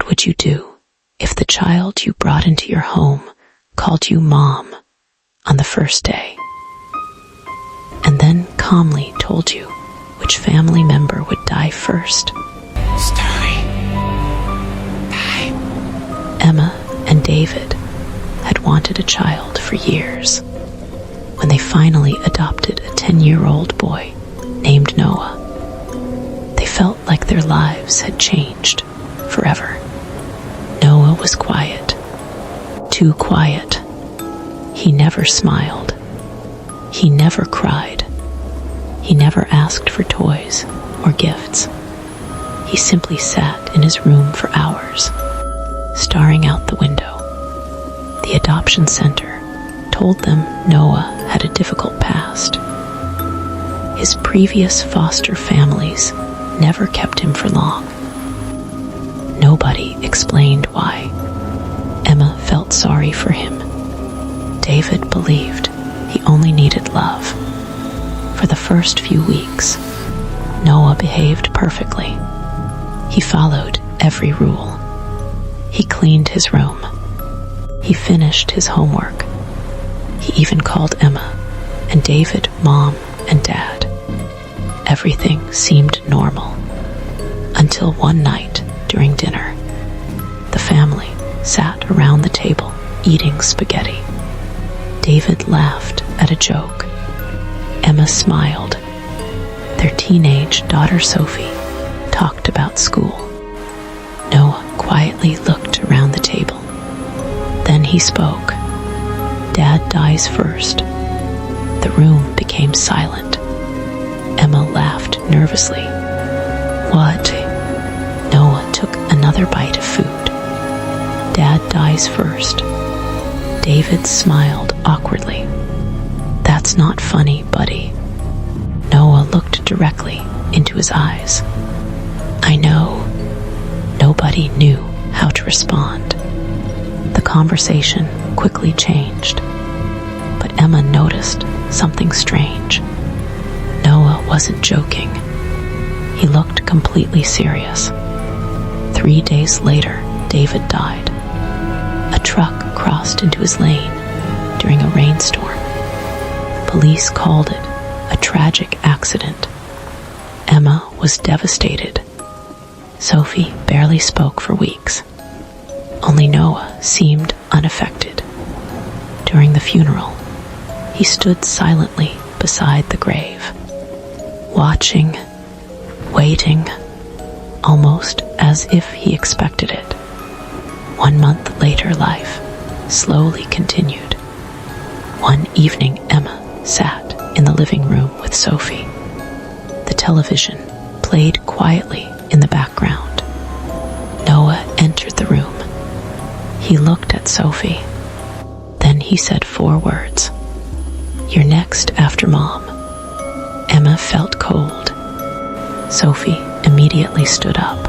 What would you do if the child you brought into your home called you Mom on the first day, and then calmly told you which family member would die first? Story time. Emma and David had wanted a child for years. When they finally adopted a 10-year-old boy named Noah, they felt like their lives had changed forever. Noah was quiet, too quiet. He never smiled. He never cried. He never asked for toys or gifts. He simply sat in his room for hours, staring out the window. The adoption center told them Noah had a difficult past. His previous foster families never kept him for long. Nobody explained why. Emma felt sorry for him. David believed he only needed love. For the first few weeks, Noah behaved perfectly. He followed every rule. He cleaned his room. He finished his homework. He even called Emma and David Mom and Dad. Everything seemed normal until one night during dinner. The family sat around the table eating spaghetti. David laughed at a joke. Emma smiled. Their teenage daughter Sophie talked about school. Noah quietly looked around the table. Then he spoke. Dad dies first. The room became silent. Emma laughed nervously. What? Noah took another bite of food. Dad dies first. David smiled awkwardly. That's not funny, buddy. Noah looked directly into his eyes. I know. Nobody knew how to respond. The conversation quickly changed, but Emma noticed something strange. Noah wasn't joking. He looked completely serious. 3 days later, David died. A truck crossed into his lane during a rainstorm. Police called it a tragic accident. Emma was devastated. Sophie barely spoke for weeks. Only Noah seemed unaffected. During the funeral, he stood silently beside the grave, watching, waiting, almost as if he expected it. 1 month later, life slowly continued. One evening, Emma sat in the living room with Sophie. The television played quietly in the background. Noah entered the room. He looked at Sophie. Then he said 4 words. You're next after Mom. Emma felt cold. Sophie immediately stood up.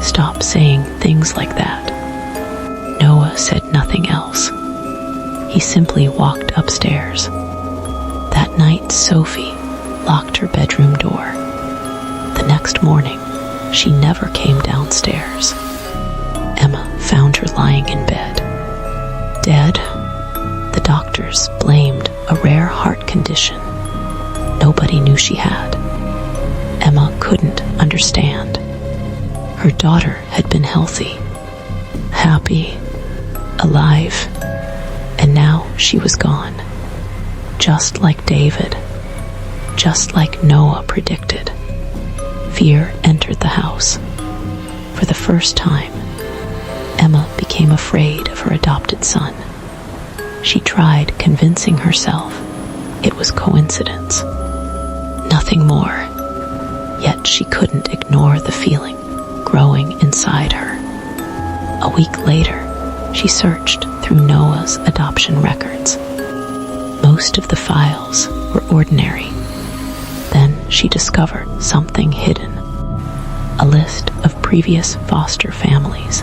Stop saying things like that. Noah said nothing else. He simply walked upstairs. That night, Sophie locked her bedroom door. The next morning, she never came downstairs. Emma found her lying in bed, dead. The doctors blamed a rare heart condition nobody knew she had. Emma couldn't understand. Her daughter had been healthy, happy, alive, and now she was gone. Just like David, just like Noah predicted. Fear entered the house. For the first time, Emma became afraid of her adopted son. She tried convincing herself it was coincidence, nothing more. Yet she couldn't ignore the feeling growing inside her. A week later, she searched through Noah's adoption records. Most of the files were ordinary. Then she discovered something hidden. A list of previous foster families.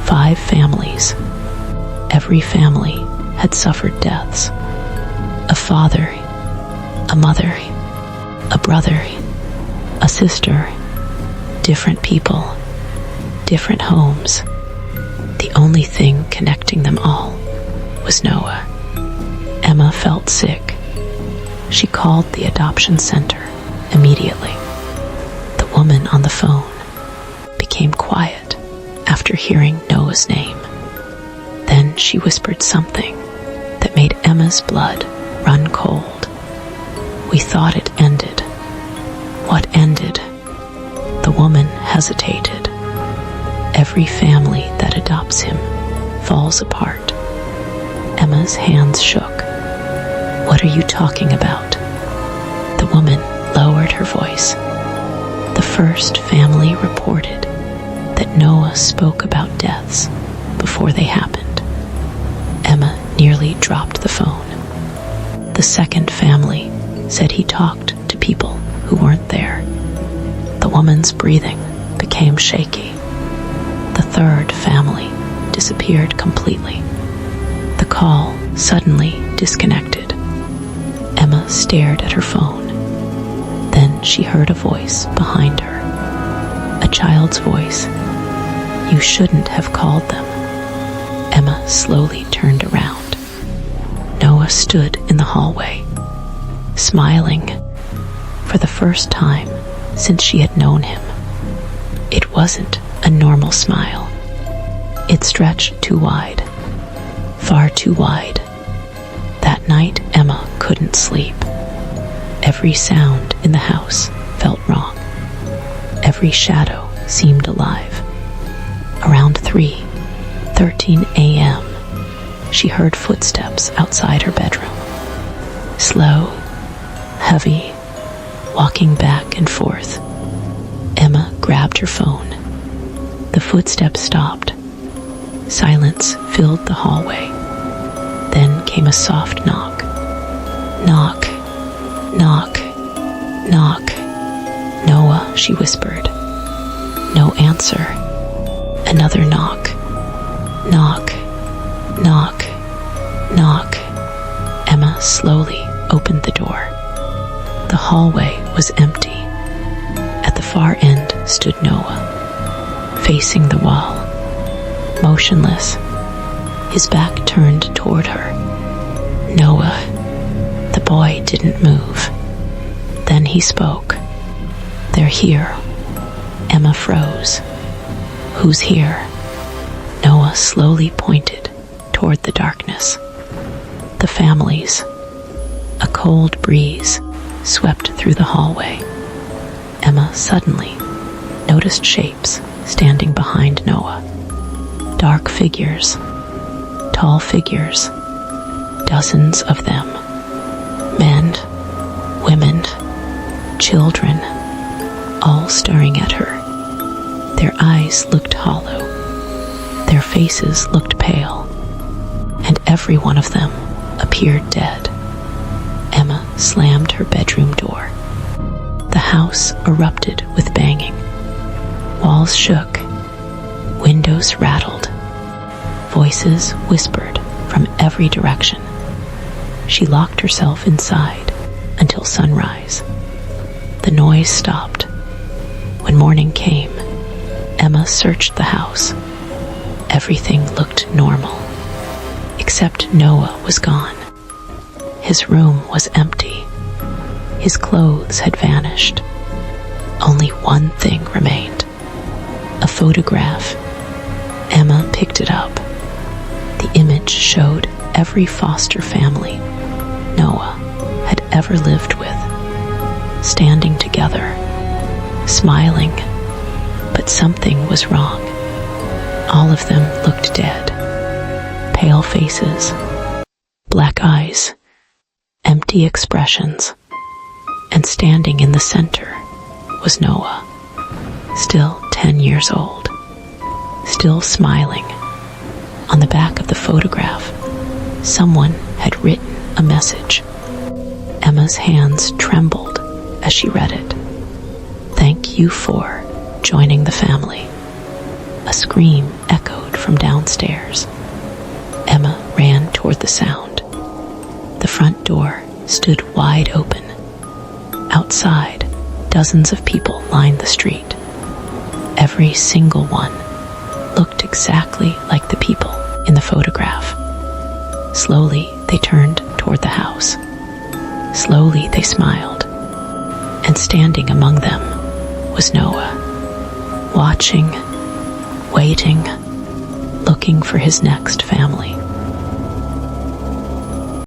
5 families. Every family had suffered deaths. A father, a mother, a brother, a sister. Different people, different homes. The only thing connecting them all was Noah. Emma felt sick. She called the adoption center immediately. The woman on the phone became quiet after hearing Noah's name. Then she whispered something that made Emma's blood run cold. "We thought it ended." What ended? The woman hesitated. Every family that adopts him falls apart. Emma's hands shook. "What are you talking about?" The woman lowered her voice. The first family reported that Noah spoke about deaths before they happened. Emma nearly dropped the phone. The second family said he talked to people who weren't there. The woman's breathing became shaky. The third family disappeared completely. The call suddenly disconnected. Emma stared at her phone. Then she heard a voice behind her. A child's voice. "You shouldn't have called them." Emma slowly turned around. Noah stood in the hallway, smiling for the first time since she had known him. It wasn't a normal smile. It stretched too wide, far too wide. That night, Emma couldn't sleep. Every sound in the house felt wrong. Every shadow seemed alive. Around 3:13 a.m., she heard footsteps outside her bedroom. Slow, heavy, walking back and forth. Emma grabbed her phone. The footsteps stopped. Silence filled the hallway. Then came a soft knock. Knock, knock, knock. "Noah," she whispered. No answer. Another knock. Knock, knock, knock. Emma slowly opened the door. The hallway was empty. At the far end stood Noah, facing the wall, motionless, his back turned toward her. "Noah." The boy didn't move. Then he spoke. "They're here." Emma froze. "Who's here?" Noah slowly pointed toward the darkness. "The families." A cold breeze swept through the hallway. Emma suddenly noticed shapes standing behind Noah. Dark figures, tall figures, dozens of them. Men, women, children, all staring at her. Their eyes looked hollow. Their faces looked pale. And every one of them appeared dead. Emma slammed her bedroom door. The house erupted with banging. Walls shook. Windows rattled. Voices whispered from every direction. She locked herself inside until sunrise. The noise stopped. When morning came, Emma searched the house. Everything looked normal, except Noah was gone. His room was empty. His clothes had vanished. Only one thing remained. A photograph. Emma picked it up. The image showed every foster family Noah had ever lived with, standing together, smiling, but something was wrong. All of them looked dead. Pale faces, black eyes, empty expressions, and standing in the center was Noah, still 10 years old, still smiling. On the back of the photograph, someone had written a message. Emma's hands trembled as she read it. "Thank you for joining the family." A scream echoed from downstairs. Emma ran toward the sound. The front door stood wide open. Outside, dozens of people lined the street. Every single one looked exactly like the people in the photograph. Slowly, they turned toward the house. Slowly, they smiled. And standing among them was Noah, watching, waiting, looking for his next family.